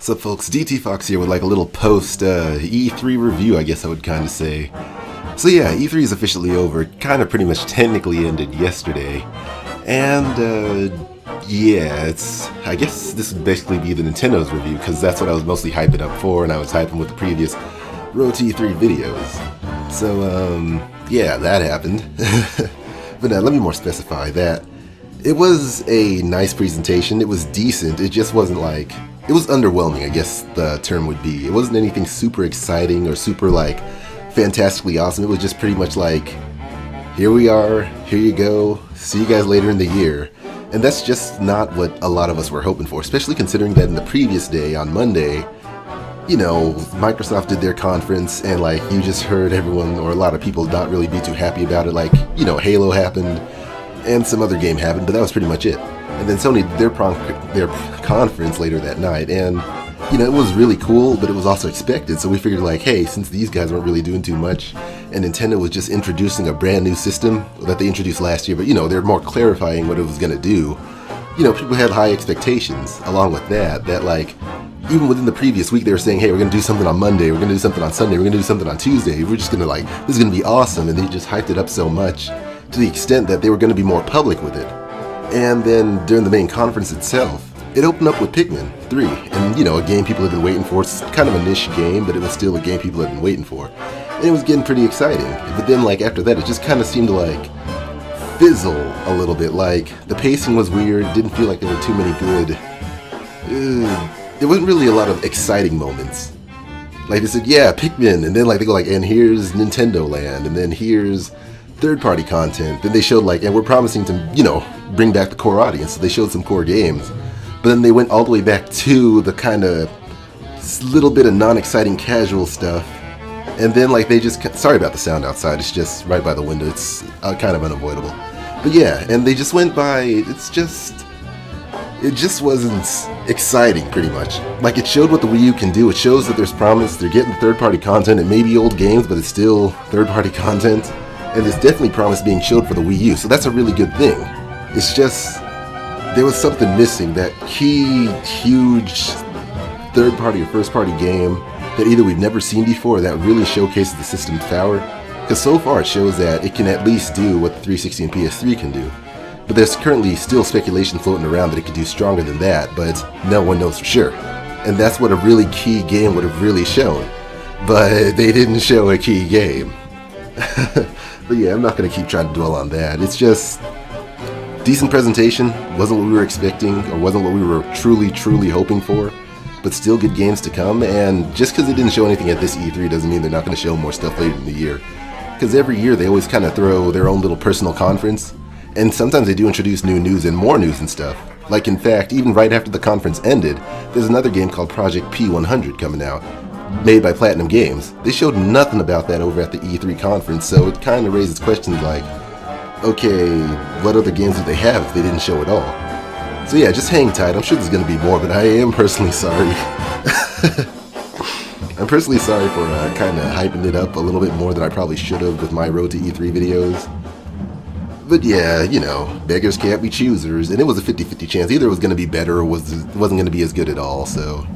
What's up, folks? DTFaux here with like a little post E3 review, I guess I would kind of say. So yeah, E3 is officially over. It kind of pretty much technically ended yesterday. And yeah, I guess this would basically be the Nintendo's review, because that's what I was mostly hyping up for, and I was hyping with the previous Road to E3 videos. So yeah, that happened. But let me more specify that it was a nice presentation. It was decent. It just wasn't like, it was underwhelming, I guess the term would be. It wasn't anything super exciting or super like fantastically awesome. It was just pretty much like, here we are, here you go, see you guys later in the year. And that's just not what a lot of us were hoping for, especially considering that in the previous day, on Monday, you know, Microsoft did their conference, and like you just heard everyone, or a lot of people, not really be too happy about it. Like, you know, Halo happened and some other game happened, but that was pretty much it. And then Sony did their conference later that night, and you know, it was really cool, but it was also expected. So we figured like, hey, since these guys weren't really doing too much, and Nintendo was just introducing a brand new system that they introduced last year, but you know, they're more clarifying what it was going to do. You know, people had high expectations along with that like, even within the previous week, they were saying, hey, we're going to do something on Monday, we're going to do something on Sunday, we're going to do something on Tuesday, we're just going to like, this is going to be awesome. And they just hyped it up so much to the extent that they were going to be more public with it. And then during the main conference itself, it opened up with Pikmin 3, and you know, a game people had been waiting for. It's kind of a niche game, but it was still a game people had been waiting for. And it was getting pretty exciting. But then like after that, it just kind of seemed to like fizzle a little bit. Like the pacing was weird, didn't feel like there were too many good... there wasn't really a lot of exciting moments. Like they said, yeah, Pikmin, and then like they go like, and here's Nintendo Land, and then here's third-party content. Then they showed like, and we're promising to, you know, bring back the core audience. So they showed some core games. But then they went all the way back to the kind of little bit of non-exciting casual stuff. And then like they just, sorry about the sound outside, it's just right by the window. It's kind of unavoidable. But yeah, and they just went by, it just wasn't exciting pretty much. Like it showed what the Wii U can do. It shows that there's promise. They're getting third-party content. It may be old games, but it's still third-party content. And there's definitely promise being showed for the Wii U. So that's a really good thing. It's just, there was something missing, that key, huge third-party or first-party game that either we've never seen before or that really showcases the system's power. Because so far it shows that it can at least do what the 360 and PS3 can do. But there's currently still speculation floating around that it could do stronger than that, but no one knows for sure. And that's what a really key game would have really shown. But they didn't show a key game. But yeah, I'm not going to keep trying to dwell on that. It's just... decent presentation, wasn't what we were expecting, or wasn't what we were truly hoping for, but still good games to come. And just because they didn't show anything at this E3 doesn't mean they're not going to show more stuff later in the year. Because every year they always kind of throw their own little personal conference, and sometimes they do introduce new news and more news and stuff. Like in fact, even right after the conference ended, there's another game called Project P100 coming out, made by Platinum Games. They showed nothing about that over at the E3 conference, so it kind of raises questions like, okay, what other games did they have if they didn't show it all? So yeah, just hang tight. I'm sure there's going to be more, but I am personally sorry. I'm personally sorry for kind of hyping it up a little bit more than I probably should have with my Road to E3 videos. But yeah, you know, beggars can't be choosers, and it was a 50-50 chance. Either it was going to be better or wasn't going to be as good at all, so...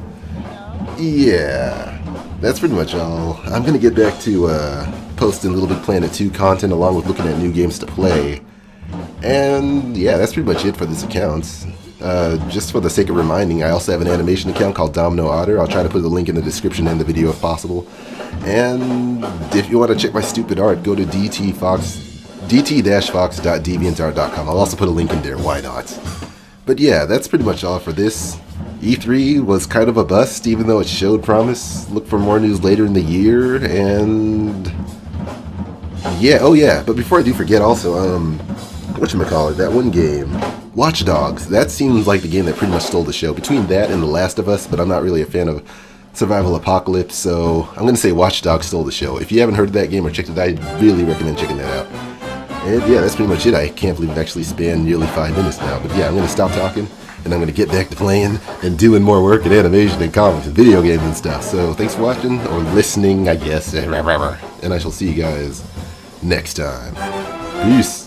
yeah, that's pretty much all. I'm going to get back to posting Little Big Planet 2 content along with looking at new games to play. And yeah, that's pretty much it for this account. Just for the sake of reminding, I also have an animation account called Domino Otter. I'll try to put the link in the description and the video if possible. And if you want to check my stupid art, go to dt-fox.deviantart.com. I'll also put a link in there, why not? But yeah, that's pretty much all for this. E3 was kind of a bust, even though it showed promise. Look for more news later in the year, and... yeah, oh yeah, but before I do forget also, whatchamacallit, that one game, Watch Dogs, that seems like the game that pretty much stole the show. Between that and The Last of Us, but I'm not really a fan of survival apocalypse, so I'm going to say Watch Dogs stole the show. If you haven't heard of that game or checked it out, I really recommend checking that out. And yeah, that's pretty much it. I can't believe it actually spanned nearly 5 minutes now, but yeah, I'm going to stop talking, and I'm going to get back to playing and doing more work in animation and comics and video games and stuff. So thanks for watching, or listening, I guess, and I shall see you guys next time. Peace.